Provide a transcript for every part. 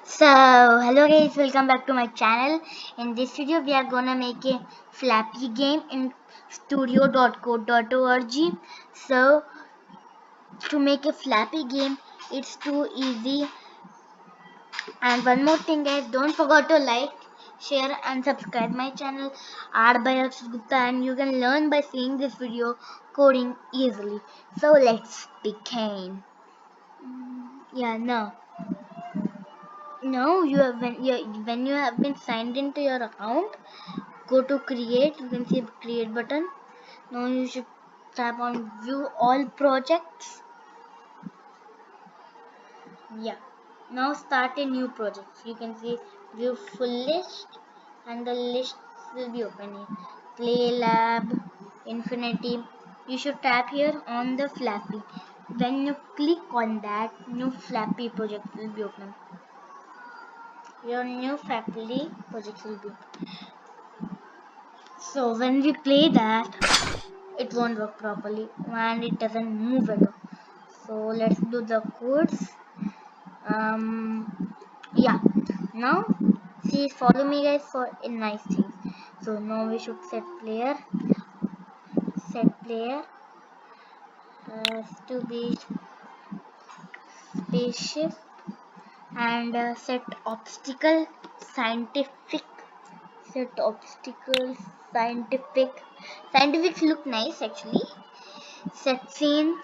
So, hello guys, welcome back to my channel. In this video, we are gonna make a flappy game in studio.code.org. So, to make a flappy game, it's too easy. And one more thing, guys, don't forget to like, share, and subscribe my channel, Art by Akshit Gupta, and you can learn by seeing this video coding easily. So, let's begin. Yeah, no. No, you have when you have been signed into your account, go to create. You can see the create button. Now you should tap on view all projects. Yeah. Now start a new project. You can see view full list, and the list will be open here. Play lab, infinity. You should tap here on the flappy. When you click on that, new flappy project will be open. Your new flappy project will be open. So when we play that, it won't work properly and it doesn't move at all. So let's do the codes. Yeah. Now, see, follow me guys for a nice thing. So now we should set player has to be spaceship and set obstacle scientific. Set obstacles scientific look nice actually. Set scene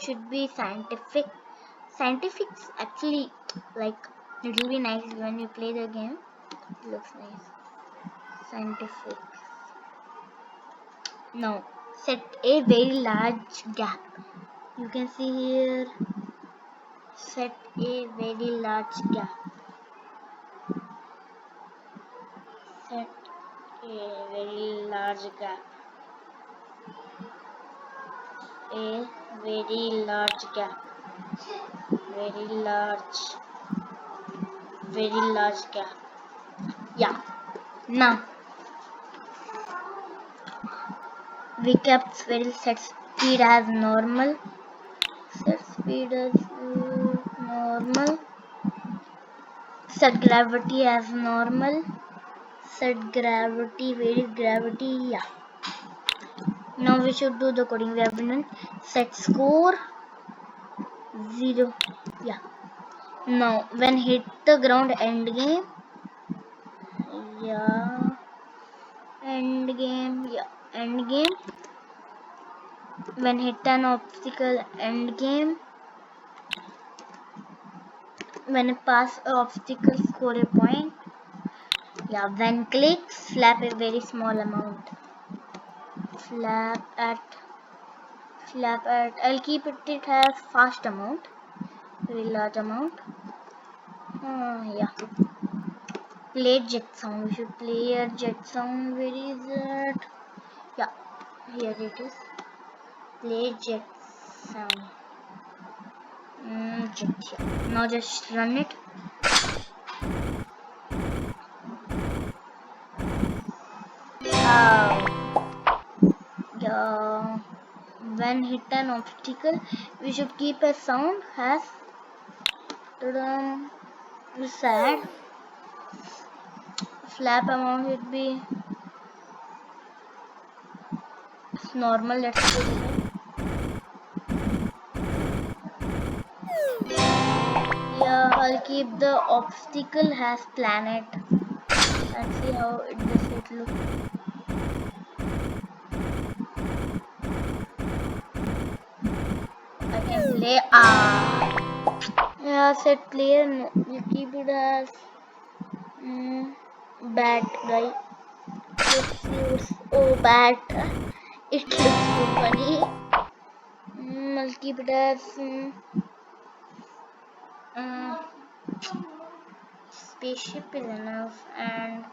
should be scientific. Scientific's actually like it will be nice when you play the game. It looks nice. Scientific. Now set a very large gap. You can see here. Set a very large gap. Set a very large gap. A very large gap. Very large. Very large gap. Yeah. Now we kept very set speed as normal. Set speed as normal. Set gravity as normal. Set gravity, very gravity, yeah. Now we should do the coding. We have done set score 0, yeah. Now when hit the ground, end game, yeah. End game, yeah. End game. When hit an obstacle, end game. When pass an obstacle, score a point. Yeah, when clicks, flap a very small amount. Flap at, I'll keep it as fast amount, very large amount. Yeah. Play jet sound. We should play a jet sound. Where is it? Yeah, here it is. Play jet sound. Jet. Yeah. Now just run it. Yeah. When hit an obstacle, we should keep a sound as sad. Flap amount should be normal. Let's do it. Yeah, I'll keep the obstacle as planet and see how it does it look. I can play. Yeah, set player. No, you keep it as bat guy. Let's use bat. It looks too funny. I'll keep it as spaceship is enough, and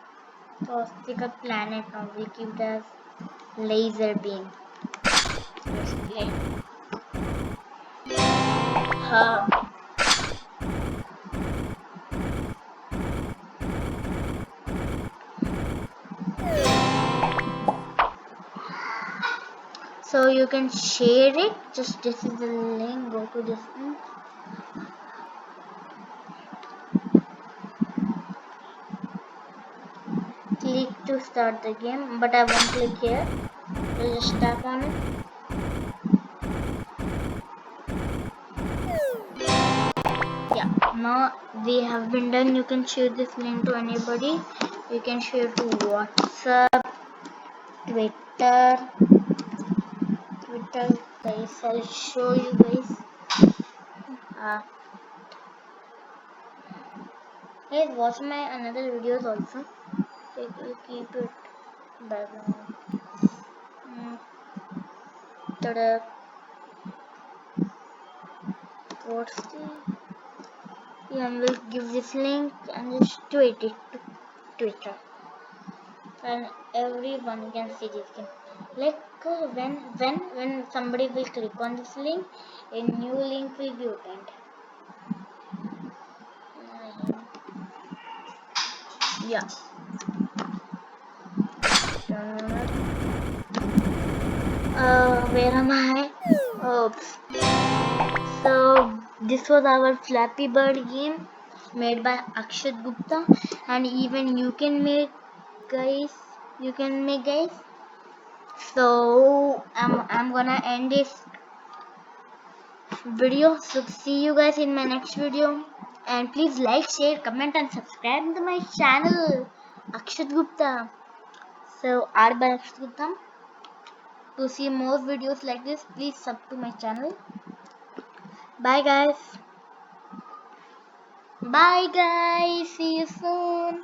obstacle planet. Now we'll keep it as laser beam. Let's play. So you can share it. Just this is the link. Go to this link. to start the game, but I won't click here. We'll just tap on it. Yeah, now we have been done. You can share this link to anybody. You can share to WhatsApp, Twitter, guys. I'll show you guys. Uh, Guys, watch my another videos also. Keep it background. Tada. What's the? Yeah, and we'll give this link and just tweet it to Twitter, and everyone can see this game. Like when somebody will click on this link, a new link will be opened. Yeah. Where am I? Oops. So this was our Flappy Bird game made by Akshat Gupta, and even you can make, guys. You can make, guys. So I'm gonna end this video. So see you guys in my next video, and please like, share, comment, and subscribe to my channel, Akshat Gupta. So R by Akshat Gupta. To see more videos like this, please sub to my channel. Bye guys. Bye guys. See you soon.